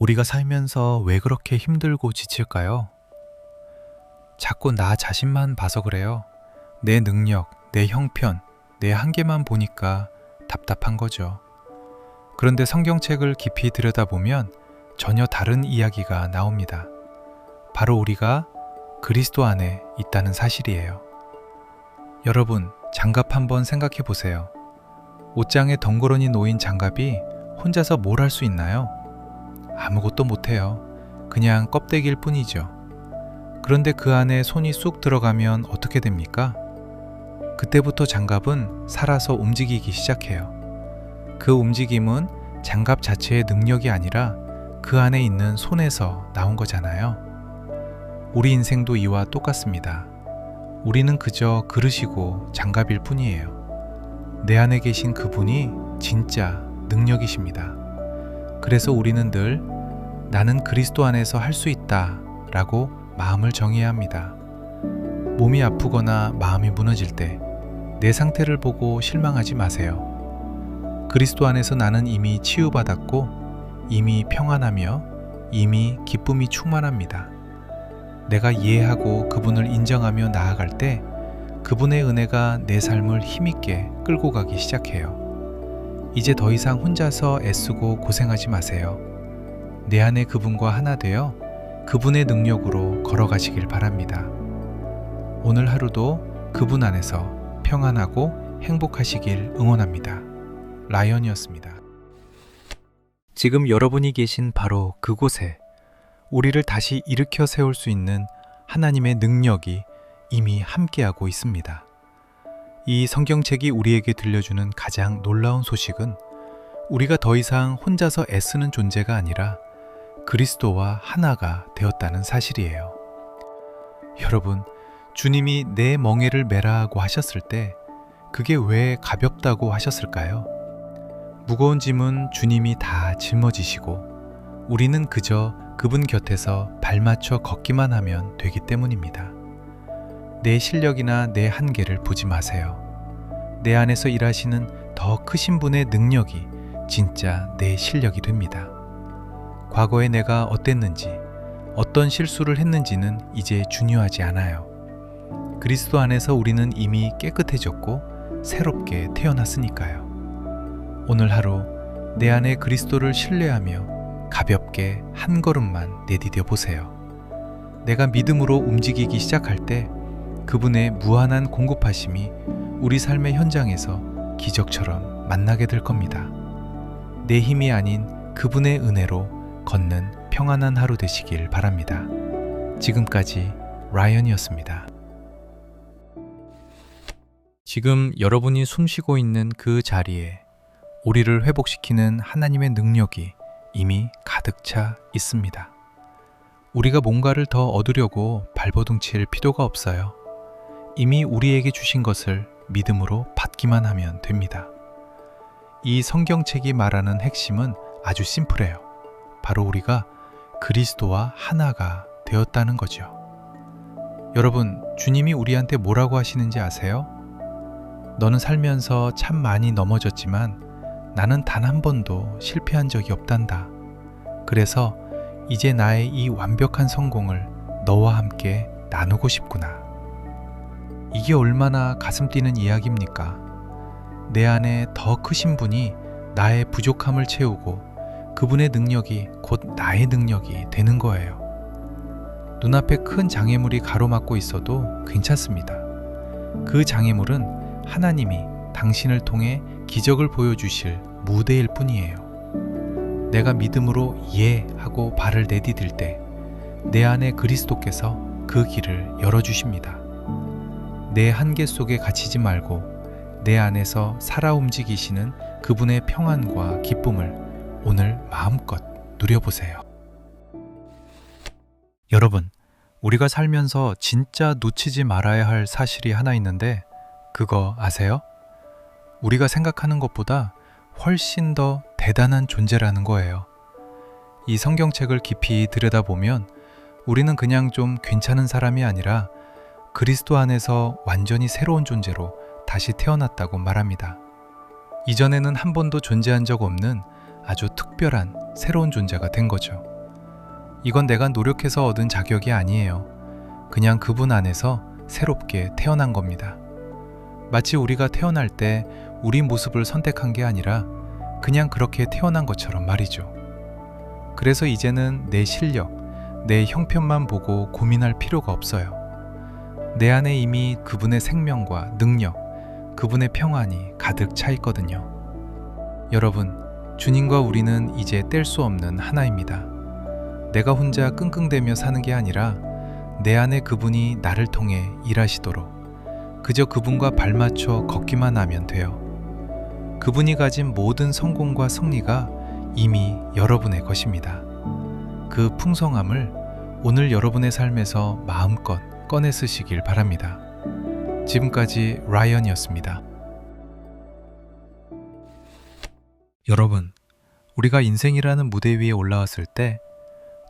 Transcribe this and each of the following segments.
우리가 살면서 왜 그렇게 힘들고 지칠까요? 자꾸 나 자신만 봐서 그래요. 내 능력, 내 형편, 내 한계만 보니까 답답한 거죠. 그런데 성경책을 깊이 들여다보면 전혀 다른 이야기가 나옵니다. 바로 우리가 그리스도 안에 있다는 사실이에요. 여러분, 장갑 한번 생각해 보세요. 옷장에 덩그러니 놓인 장갑이 혼자서 뭘 할 수 있나요? 아무것도 못해요. 그냥 껍데기일 뿐이죠. 그런데 그 안에 손이 쑥 들어가면 어떻게 됩니까? 그때부터 장갑은 살아서 움직이기 시작해요. 그 움직임은 장갑 자체의 능력이 아니라 그 안에 있는 손에서 나온 거잖아요. 우리 인생도 이와 똑같습니다. 우리는 그저 그릇이고 장갑일 뿐이에요. 내 안에 계신 그분이 진짜 능력이십니다. 그래서 우리는 늘 나는 그리스도 안에서 할 수 있다 라고 마음을 정해야 합니다. 몸이 아프거나 마음이 무너질 때 내 상태를 보고 실망하지 마세요. 그리스도 안에서 나는 이미 치유받았고 이미 평안하며 이미 기쁨이 충만합니다. 내가 이해하고 그분을 인정하며 나아갈 때 그분의 은혜가 내 삶을 힘있게 끌고 가기 시작해요. 이제 더 이상 혼자서 애쓰고 고생하지 마세요. 내 안에 그분과 하나 되어 그분의 능력으로 걸어가시길 바랍니다. 오늘 하루도 그분 안에서 평안하고 행복하시길 응원합니다. 라이언이었습니다. 지금 여러분이 계신 바로 그곳에 우리를 다시 일으켜 세울 수 있는 하나님의 능력이 이미 함께하고 있습니다. 이 성경책이 우리에게 들려주는 가장 놀라운 소식은 우리가 더 이상 혼자서 애쓰는 존재가 아니라 그리스도와 하나가 되었다는 사실이에요. 여러분, 주님이 내 멍에를 메라고 하셨을 때 그게 왜 가볍다고 하셨을까요? 무거운 짐은 주님이 다 짊어지시고 우리는 그저 그분 곁에서 발맞춰 걷기만 하면 되기 때문입니다. 내 실력이나 내 한계를 보지 마세요. 내 안에서 일하시는 더 크신 분의 능력이 진짜 내 실력이 됩니다. 과거에 내가 어땠는지, 어떤 실수를 했는지는 이제 중요하지 않아요. 그리스도 안에서 우리는 이미 깨끗해졌고 새롭게 태어났으니까요. 오늘 하루 내 안에 그리스도를 신뢰하며 가볍게 한 걸음만 내디뎌 보세요. 내가 믿음으로 움직이기 시작할 때 그분의 무한한 공급하심이 우리 삶의 현장에서 기적처럼 만나게 될 겁니다. 내 힘이 아닌 그분의 은혜로 걷는 평안한 하루 되시길 바랍니다. 지금까지 라이언이었습니다. 지금 여러분이 숨쉬고 있는 그 자리에 우리를 회복시키는 하나님의 능력이 이미 가득 차 있습니다. 우리가 뭔가를 더 얻으려고 발버둥칠 필요가 없어요. 이미 우리에게 주신 것을 믿음으로 받기만 하면 됩니다. 이 성경책이 말하는 핵심은 아주 심플해요. 바로 우리가 그리스도와 하나가 되었다는 거죠. 여러분, 주님이 우리한테 뭐라고 하시는지 아세요? 너는 살면서 참 많이 넘어졌지만 나는 단 한 번도 실패한 적이 없단다. 그래서 이제 나의 이 완벽한 성공을 너와 함께 나누고 싶구나. 이게 얼마나 가슴 뛰는 이야기입니까? 내 안에 더 크신 분이 나의 부족함을 채우고 그분의 능력이 곧 나의 능력이 되는 거예요. 눈앞에 큰 장애물이 가로막고 있어도 괜찮습니다. 그 장애물은 하나님이 당신을 통해 기적을 보여주실 무대일 뿐이에요. 내가 믿음으로 예 하고 발을 내디딜 때 내 안에 그리스도께서 그 길을 열어주십니다. 내 한계 속에 갇히지 말고 내 안에서 살아 움직이시는 그분의 평안과 기쁨을 오늘 마음껏 누려보세요. 여러분, 우리가 살면서 진짜 놓치지 말아야 할 사실이 하나 있는데 그거 아세요? 우리가 생각하는 것보다 훨씬 더 대단한 존재라는 거예요. 이 성경책을 깊이 들여다보면 우리는 그냥 좀 괜찮은 사람이 아니라 그리스도 안에서 완전히 새로운 존재로 다시 태어났다고 말합니다. 이전에는 한 번도 존재한 적 없는 아주 특별한 새로운 존재가 된 거죠. 이건 내가 노력해서 얻은 자격이 아니에요. 그냥 그분 안에서 새롭게 태어난 겁니다. 마치 우리가 태어날 때 우리 모습을 선택한 게 아니라 그냥 그렇게 태어난 것처럼 말이죠. 그래서 이제는 내 실력, 내 형편만 보고 고민할 필요가 없어요. 내 안에 이미 그분의 생명과 능력, 그분의 평안이 가득 차 있거든요. 여러분, 주님과 우리는 이제 뗄 수 없는 하나입니다. 내가 혼자 끙끙대며 사는 게 아니라 내 안에 그분이 나를 통해 일하시도록 그저 그분과 발맞춰 걷기만 하면 돼요. 그분이 가진 모든 성공과 승리가 이미 여러분의 것입니다. 그 풍성함을 오늘 여러분의 삶에서 마음껏 꺼내 쓰시길 바랍니다. 지금까지 라이언이었습니다. 여러분, 우리가 인생이라는 무대 위에 올라왔을 때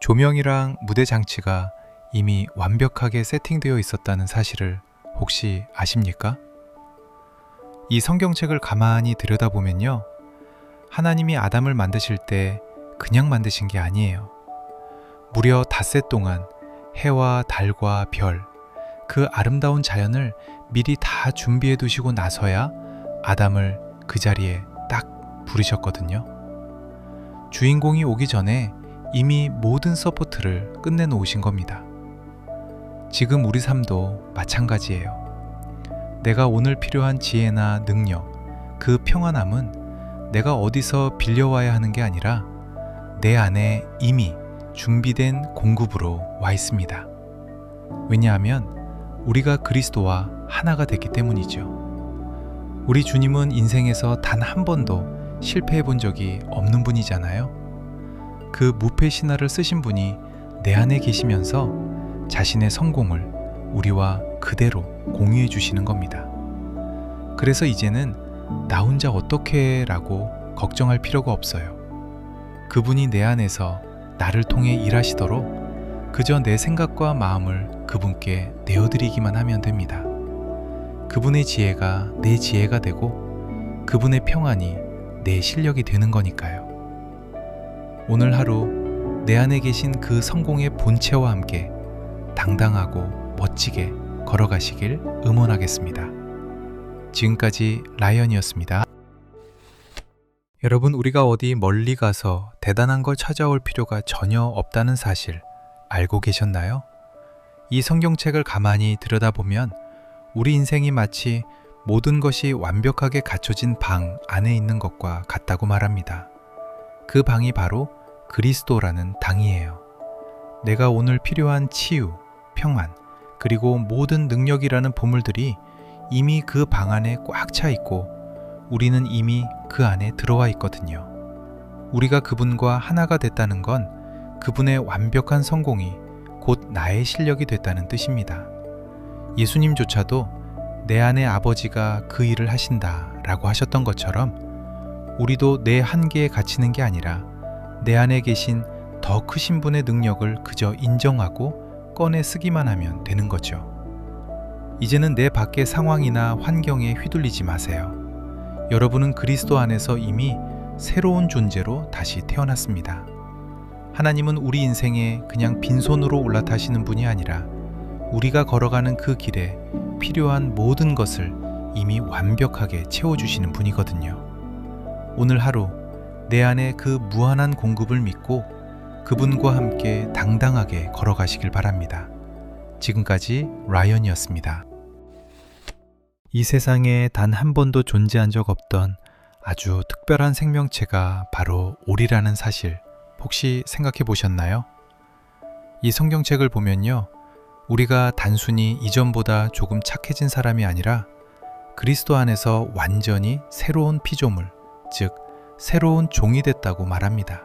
조명이랑 무대 장치가 이미 완벽하게 세팅되어 있었다는 사실을 혹시 아십니까? 이 성경책을 가만히 들여다보면요, 하나님이 아담을 만드실 때 그냥 만드신 게 아니에요. 무려 닷새 동안 해와 달과 별, 그 아름다운 자연을 미리 다 준비해 두시고 나서야 아담을 그 자리에 딱 부르셨거든요. 주인공이 오기 전에 이미 모든 서포트를 끝내놓으신 겁니다. 지금 우리 삶도 마찬가지예요. 내가 오늘 필요한 지혜나 능력, 그 평안함은 내가 어디서 빌려와야 하는 게 아니라 내 안에 이미 준비된 공급으로 와 있습니다. 왜냐하면 우리가 그리스도와 하나가 됐기 때문이죠. 우리 주님은 인생에서 단 한 번도 실패해 본 적이 없는 분이잖아요. 그 무패 신화를 쓰신 분이 내 안에 계시면서 자신의 성공을 우리와 그대로 공유해 주시는 겁니다. 그래서 이제는 나 혼자 어떻게 라고 걱정할 필요가 없어요. 그분이 내 안에서 나를 통해 일하시도록 그저 내 생각과 마음을 그분께 내어드리기만 하면 됩니다. 그분의 지혜가 내 지혜가 되고 그분의 평안이 내 실력이 되는 거니까요. 오늘 하루 내 안에 계신 그 성공의 본체와 함께 당당하고 멋지게 걸어가시길 응원하겠습니다. 지금까지 라이언이었습니다. 여러분, 우리가 어디 멀리 가서 대단한 걸 찾아올 필요가 전혀 없다는 사실 알고 계셨나요? 이 성경책을 가만히 들여다보면 우리 인생이 마치 모든 것이 완벽하게 갖춰진 방 안에 있는 것과 같다고 말합니다. 그 방이 바로 그리스도라는 당이에요. 내가 오늘 필요한 치유, 평안, 그리고 모든 능력이라는 보물들이 이미 그 방 안에 꽉 차 있고 우리는 이미 그 안에 들어와 있거든요. 우리가 그분과 하나가 됐다는 건 그분의 완벽한 성공이 곧 나의 실력이 됐다는 뜻입니다. 예수님조차도 내 안에 아버지가 그 일을 하신다 라고 하셨던 것처럼 우리도 내 한계에 갇히는 게 아니라 내 안에 계신 더 크신 분의 능력을 그저 인정하고 꺼내 쓰기만 하면 되는 거죠. 이제는 내 밖의 상황이나 환경에 휘둘리지 마세요. 여러분은 그리스도 안에서 이미 새로운 존재로 다시 태어났습니다. 하나님은 우리 인생에 그냥 빈손으로 올라타시는 분이 아니라 우리가 걸어가는 그 길에 필요한 모든 것을 이미 완벽하게 채워주시는 분이거든요. 오늘 하루 내 안에 그 무한한 공급을 믿고 그분과 함께 당당하게 걸어가시길 바랍니다. 지금까지 라이언이었습니다. 이 세상에 단 한 번도 존재한 적 없던 아주 특별한 생명체가 바로 오리라는 사실 혹시 생각해 보셨나요? 이 성경책을 보면요, 우리가 단순히 이전보다 조금 착해진 사람이 아니라 그리스도 안에서 완전히 새로운 피조물, 즉 새로운 종이 됐다고 말합니다.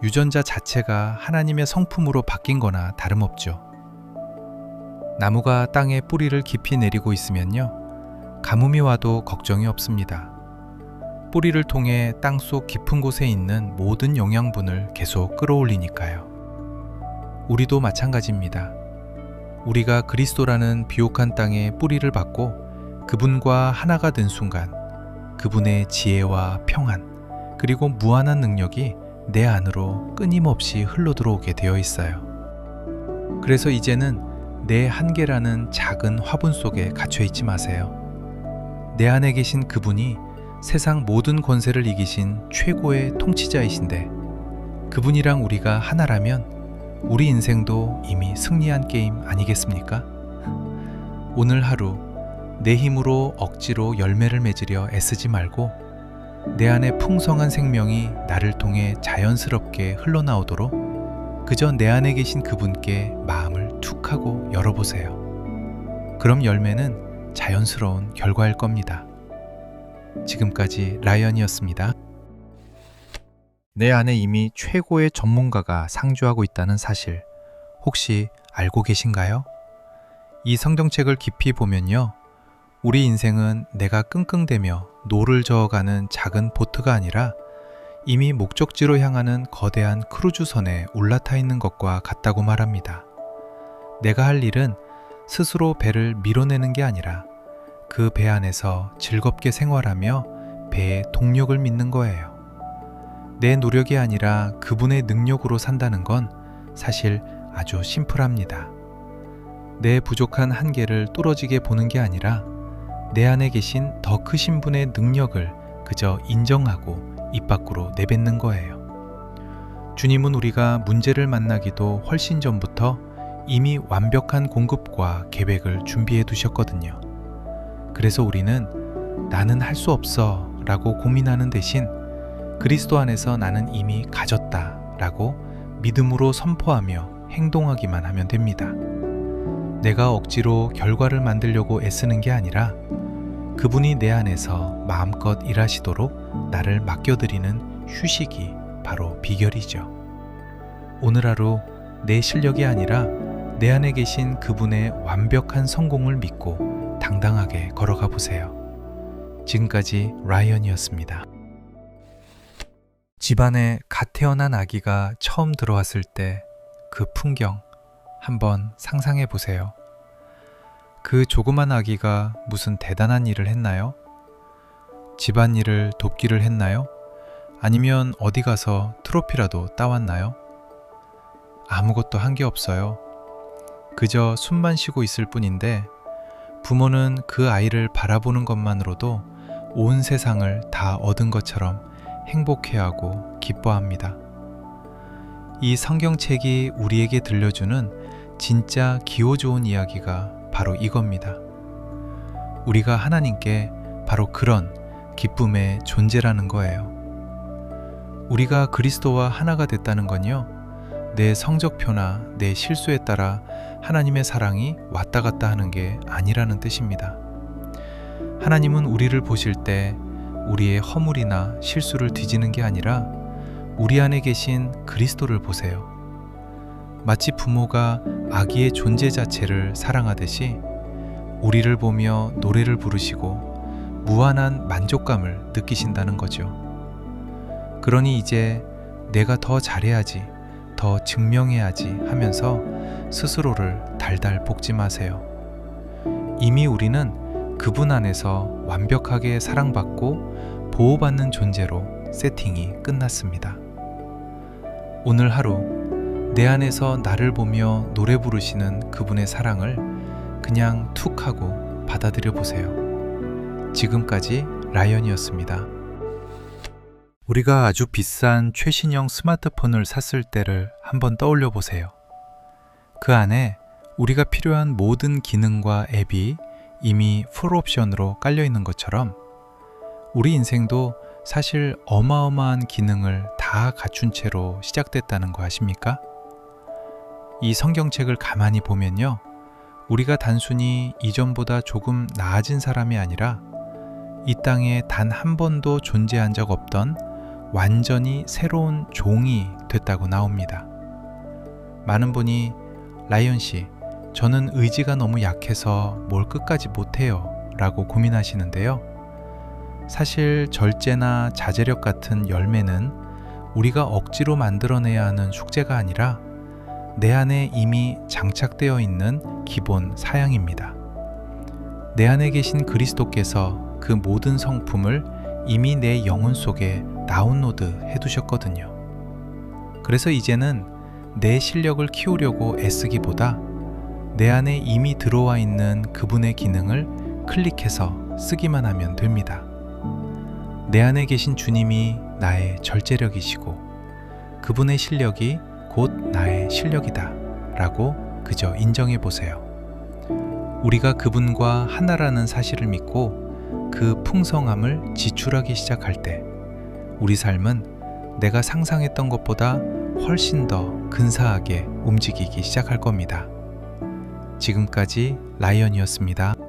유전자 자체가 하나님의 성품으로 바뀐 거나 다름없죠. 나무가 땅에 뿌리를 깊이 내리고 있으면요, 가뭄이 와도 걱정이 없습니다. 뿌리를 통해 땅속 깊은 곳에 있는 모든 영양분을 계속 끌어올리니까요. 우리도 마찬가지입니다. 우리가 그리스도라는 비옥한 땅에 뿌리를 받고 그분과 하나가 된 순간 그분의 지혜와 평안, 그리고 무한한 능력이 내 안으로 끊임없이 흘러들어오게 되어 있어요. 그래서 이제는 내 한계라는 작은 화분 속에 갇혀 있지 마세요. 내 안에 계신 그분이 세상 모든 권세를 이기신 최고의 통치자이신데, 그분이랑 우리가 하나라면 우리 인생도 이미 승리한 게임 아니겠습니까? 오늘 하루 내 힘으로 억지로 열매를 맺으려 애쓰지 말고 내 안에 풍성한 생명이 나를 통해 자연스럽게 흘러나오도록 그저 내 안에 계신 그분께 마음을 툭 하고 열어보세요. 그럼 열매는 자연스러운 결과일 겁니다. 지금까지 라이언이었습니다. 내 안에 이미 최고의 전문가가 상주하고 있다는 사실 혹시 알고 계신가요? 이 성경책을 깊이 보면요, 우리 인생은 내가 끙끙대며 노를 저어가는 작은 보트가 아니라 이미 목적지로 향하는 거대한 크루즈선에 올라타 있는 것과 같다고 말합니다. 내가 할 일은 스스로 배를 밀어내는 게 아니라 그 배 안에서 즐겁게 생활하며 배의 동력을 믿는 거예요. 내 노력이 아니라 그분의 능력으로 산다는 건 사실 아주 심플합니다. 내 부족한 한계를 뚫어지게 보는 게 아니라 내 안에 계신 더 크신 분의 능력을 그저 인정하고 입 밖으로 내뱉는 거예요. 주님은 우리가 문제를 만나기도 훨씬 전부터 이미 완벽한 공급과 계획을 준비해 두셨거든요. 그래서 우리는 나는 할 수 없어 라고 고민하는 대신 그리스도 안에서 나는 이미 가졌다 라고 믿음으로 선포하며 행동하기만 하면 됩니다. 내가 억지로 결과를 만들려고 애쓰는 게 아니라 그분이 내 안에서 마음껏 일하시도록 나를 맡겨드리는 휴식이 바로 비결이죠. 오늘 하루 내 실력이 아니라 내 안에 계신 그분의 완벽한 성공을 믿고 당당하게 걸어가 보세요. 지금까지 라이언이었습니다. 집안에 갓 태어난 아기가 처음 들어왔을 때 그 풍경 한번 상상해 보세요. 그 조그만 아기가 무슨 대단한 일을 했나요? 집안일을 돕기를 했나요? 아니면 어디 가서 트로피라도 따왔나요? 아무것도 한 게 없어요. 그저 숨만 쉬고 있을 뿐인데 부모는 그 아이를 바라보는 것만으로도 온 세상을 다 얻은 것처럼 행복해하고 기뻐합니다. 이 성경책이 우리에게 들려주는 진짜 기호 좋은 이야기가 바로 이겁니다. 우리가 하나님께 바로 그런 기쁨의 존재라는 거예요. 우리가 그리스도와 하나가 됐다는 건요, 내 성적표나 내 실수에 따라 하나님의 사랑이 왔다 갔다 하는 게 아니라는 뜻입니다. 하나님은 우리를 보실 때 우리의 허물이나 실수를 뒤지는 게 아니라 우리 안에 계신 그리스도를 보세요. 마치 부모가 아기의 존재 자체를 사랑하듯이 우리를 보며 노래를 부르시고 무한한 만족감을 느끼신다는 거죠. 그러니 이제 내가 더 잘해야지, 더 증명해야지 하면서 스스로를 달달 볶지 마세요. 이미 우리는 그분 안에서 완벽하게 사랑받고 보호받는 존재로 세팅이 끝났습니다. 오늘 하루 내 안에서 나를 보며 노래 부르시는 그분의 사랑을 그냥 툭 하고 받아들여 보세요. 지금까지 라이언이었습니다. 우리가 아주 비싼 최신형 스마트폰을 샀을 때를 한번 떠올려 보세요. 그 안에 우리가 필요한 모든 기능과 앱이 이미 풀옵션으로 깔려 있는 것처럼 우리 인생도 사실 어마어마한 기능을 다 갖춘 채로 시작됐다는 거 아십니까? 이 성경책을 가만히 보면요, 우리가 단순히 이전보다 조금 나아진 사람이 아니라 이 땅에 단 한 번도 존재한 적 없던 완전히 새로운 종이 됐다고 나옵니다. 많은 분이 라이언 씨, 저는 의지가 너무 약해서 뭘 끝까지 못해요 라고 고민하시는데요. 사실 절제나 자제력 같은 열매는 우리가 억지로 만들어내야 하는 숙제가 아니라 내 안에 이미 장착되어 있는 기본 사양입니다. 내 안에 계신 그리스도께서 그 모든 성품을 이미 내 영혼 속에 다운로드 해두셨거든요. 그래서 이제는 내 실력을 키우려고 애쓰기보다 내 안에 이미 들어와 있는 그분의 기능을 클릭해서 쓰기만 하면 됩니다. 내 안에 계신 주님이 나의 절제력이시고 그분의 실력이 곧 나의 실력이다 라고 그저 인정해 보세요. 우리가 그분과 하나라는 사실을 믿고 그 풍성함을 지출하기 시작할 때 우리 삶은 내가 상상했던 것보다 훨씬 더 근사하게 움직이기 시작할 겁니다. 지금까지 라이언이었습니다.